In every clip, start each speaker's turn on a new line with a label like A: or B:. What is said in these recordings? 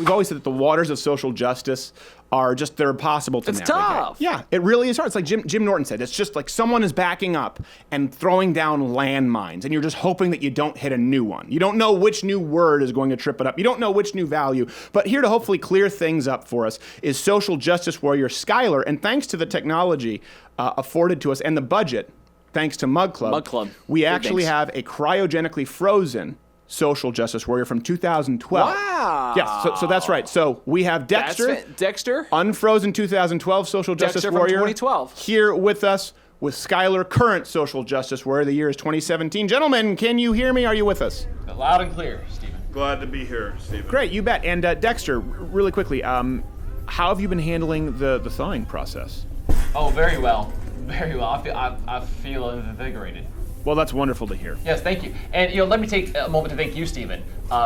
A: we've always said that the waters of social justice are just, they're impossible to navigate.
B: It's tough.
A: Yeah, it really is hard. It's like Jim Norton said, it's just like someone is backing up and throwing down landmines, and you're just hoping that you don't hit a new one. You don't know which new word is going to trip it up. You don't know which new value. But here to hopefully clear things up for us is social justice warrior Skylar, and thanks to the technology afforded to us and the budget, thanks to Mug Club, we actually have a cryogenically frozen social justice warrior from 2012.
B: Wow.
A: Yes, so that's right. So we have Dexter.
B: Dexter?
A: Unfrozen 2012 social justice
B: Dexter
A: warrior.
B: from 2012.
A: Here with us with Skylar, current social justice warrior. The year is 2017. Gentlemen, can you hear me? Are you with us?
C: Loud and clear, Stephen.
D: Glad to be here, Stephen.
A: Great, you bet. And Dexter, really quickly, how have you been handling the thawing process?
C: Oh, very well. Very well. I feel invigorated.
A: Well, that's wonderful to hear.
C: Yes, thank you. And let me take a moment to thank you, Stephen,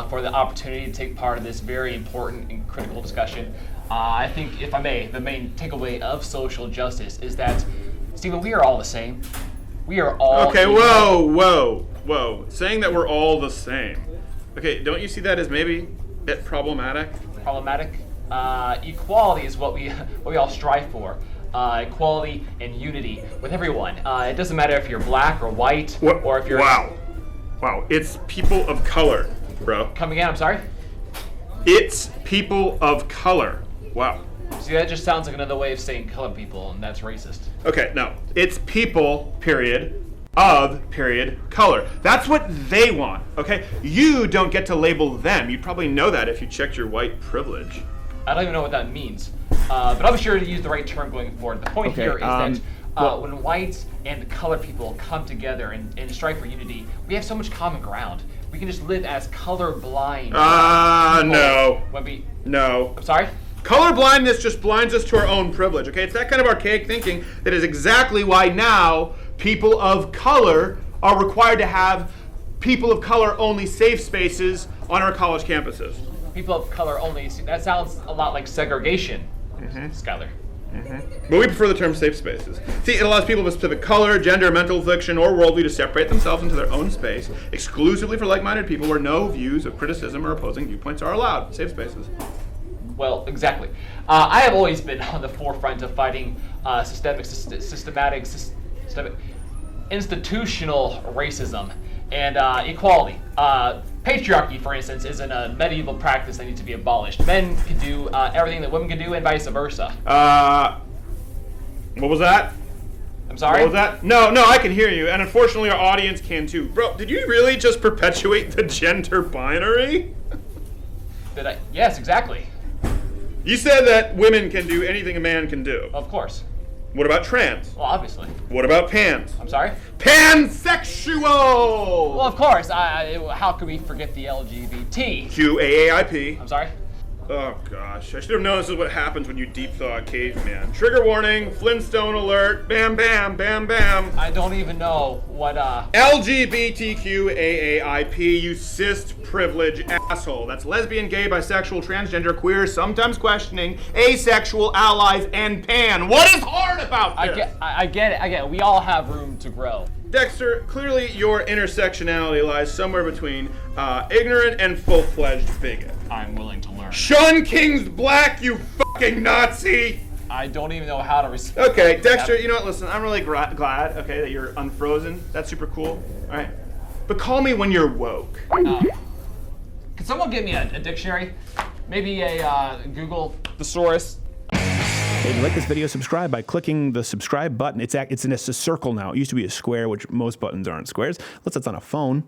C: for the opportunity to take part in this very important and critical discussion. I think, if I may, the main takeaway of social justice is that, Stephen, we are all the same. We are all.
D: Okay, whoa. Saying that we're all the same. Okay, don't you see that as maybe a bit problematic?
C: Problematic. Equality is what we all strive for. Equality and unity with everyone. It doesn't matter if you're black or white or if you're.
D: Wow. It's people of color, bro.
C: Come again, I'm sorry?
D: It's people of color. Wow.
C: See, that just sounds like another way of saying colored people, and that's racist.
D: Okay, no. It's people, period, of, period, color. That's what they want, okay? You don't get to label them. You probably know that if you checked your white privilege.
C: I don't even know what that means. But I'll be sure to use the right term going forward. The point here is that when whites and colored people come together and strive for unity, we have so much common ground. We can just live as colorblind.
D: No.
C: No. I'm sorry?
D: Color blindness just blinds us to our own privilege, okay? It's that kind of archaic thinking that is exactly why now people of color are required to have people of color only safe spaces on our college campuses.
C: People of color only, that sounds a lot like segregation, Skylar.
D: But we prefer the term safe spaces. See, it allows people of a specific color, gender, mental affliction, or worldview to separate themselves into their own space, exclusively for like-minded people where no views of criticism or opposing viewpoints are allowed. Safe spaces.
C: Well, exactly. I have always been on the forefront of fighting systematic, institutional racism and equality. Patriarchy, for instance, is a medieval practice that needs to be abolished. Men can do everything that women can do, and vice versa.
D: What was that?
C: I'm sorry?
D: What was that? No, I can hear you, and unfortunately our audience can too. Bro, did you really just perpetuate the gender binary?
C: Did I? Yes, exactly.
D: You said that women can do anything a man can do.
C: Of course.
D: What about trans?
C: Well, obviously.
D: What about pans?
C: I'm sorry?
D: Pansexual!
C: Well, of course. How could we forget the LGBT?
D: QAAIP.
C: I'm sorry?
D: Oh gosh, I should have known this is what happens when you deep thaw a caveman. Trigger warning, Flintstone alert, bam bam, bam bam.
C: I don't even know what
D: LGBTQAAIP, you cis privilege asshole. That's lesbian, gay, bisexual, transgender, queer, sometimes questioning, asexual, allies, and pan. What is hard about this?
C: I get it. We all have room to grow.
D: Dexter, clearly your intersectionality lies somewhere between ignorant and full-fledged bigot.
C: I'm willing to learn.
D: Sean King's black, you fucking Nazi!
C: I don't even know how to respond.
D: Okay, Dexter, you know what, listen, I'm really glad, okay, that you're unfrozen. That's super cool, alright? But call me when you're woke.
C: Can someone get me a dictionary? Maybe a Google thesaurus?
A: If you like this video, subscribe by clicking the subscribe button. It's in a circle now. It used to be a square, which most buttons aren't squares. Unless it's on a phone.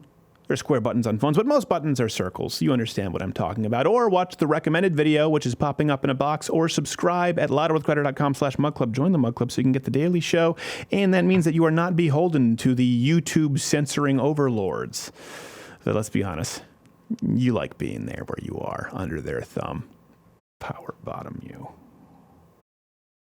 A: There's square buttons on phones, but most buttons are circles. You understand what I'm talking about. Or watch the recommended video, which is popping up in a box, or subscribe at louderwithcreditor.com/mugclub. Join the Mug Club so you can get the daily show. And that means that you are not beholden to the YouTube censoring overlords. So let's be honest. You like being there where you are, under their thumb. Power bottom you.